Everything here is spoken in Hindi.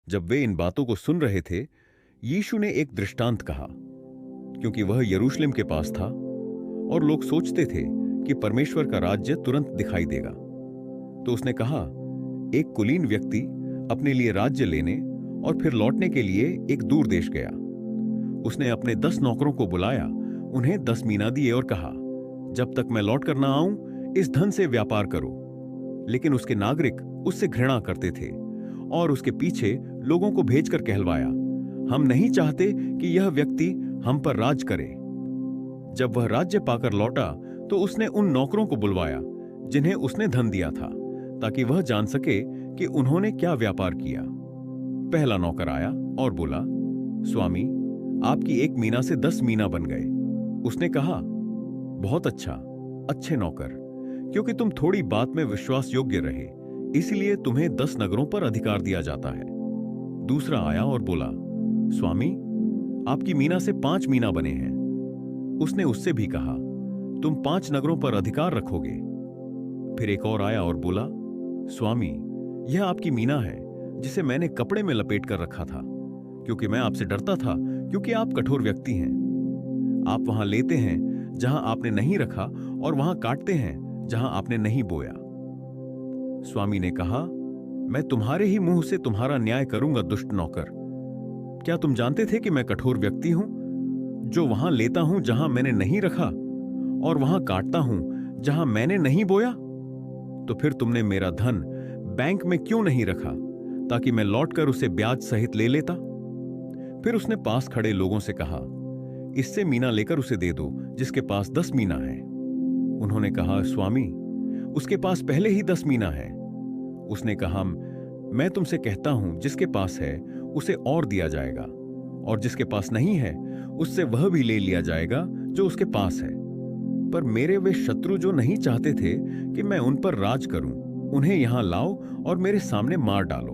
जब वे इन बातों को सुन रहे थे, यीशु ने एक दृष्टांत कहा, क्योंकि वह यरूशलेम के पास था और लोग सोचते थे कि परमेश्वर का राज्य तुरंत दिखाई देगा। तो उसने कहा, एक कुलीन व्यक्ति अपने लिए राज्य लेने और फिर लौटने के लिए एक दूर देश गया। उसने अपने 10 नौकरों को बुलाया, उन्हें 10 मीना दिए और कहा, जब तक मैं लौट कर ना आऊं, इस धन से व्यापार करो। लेकिन उसके नागरिक उससे घृणा करते थे और उसके पीछे लोगों को भेजकर कहलवाया, हम नहीं चाहते कि यह व्यक्ति हम पर राज करे। जब वह राज्य पाकर लौटा तो उसने उन नौकरों को बुलवाया जिन्हें उसने धन दिया था, ताकि वह जान सके कि उन्होंने क्या व्यापार किया। पहला नौकर आया और बोला, स्वामी, आपकी 1 मीना से 10 मीना बन गए। उसने कहा, बहुत अच्छा, अच्छे नौकर, क्योंकि तुम थोड़ी बात में विश्वास योग्य रहे, इसलिए तुम्हें 10 नगरों पर अधिकार दिया जाता है। दूसरा आया और बोला, स्वामी, आपकी मीना से 5 मीना बने हैं। उसने उससे भी कहा, तुम 5 नगरों पर अधिकार रखोगे। फिर एक और आया और बोला, स्वामी, यह आपकी मीना है जिसे मैंने कपड़े में लपेट कर रखा था, क्योंकि मैं आपसे डरता था, क्योंकि आप कठोर व्यक्ति हैं। आप वहां लेते हैं जहां आपने नहीं रखा और वहां काटते हैं जहां आपने नहीं बोया। स्वामी ने कहा, मैं तुम्हारे ही मुंह से तुम्हारा न्याय करूंगा, दुष्ट नौकर। क्या तुम जानते थे कि मैं कठोर व्यक्ति हूं, जो वहां लेता हूं जहां मैंने नहीं रखा और वहां काटता हूं जहां मैंने नहीं बोया? तो फिर तुमने मेरा धन बैंक में क्यों नहीं रखा, ताकि मैं लौटकर उसे ब्याज सहित ले लेता? फिर उसने पास खड़े लोगों से कहा, इससे मीना लेकर उसे दे दो जिसके पास 10 मीना है। उन्होंने कहा, स्वामी, उसके पास पहले ही 10 मीना है। उसने कहा, मैं तुमसे कहता हूं, जिसके पास है उसे और दिया जाएगा, और जिसके पास नहीं है उससे वह भी ले लिया जाएगा जो उसके पास है। पर मेरे वे शत्रु जो नहीं चाहते थे कि मैं उन पर राज करूं, उन्हें यहां लाओ और मेरे सामने मार डालो।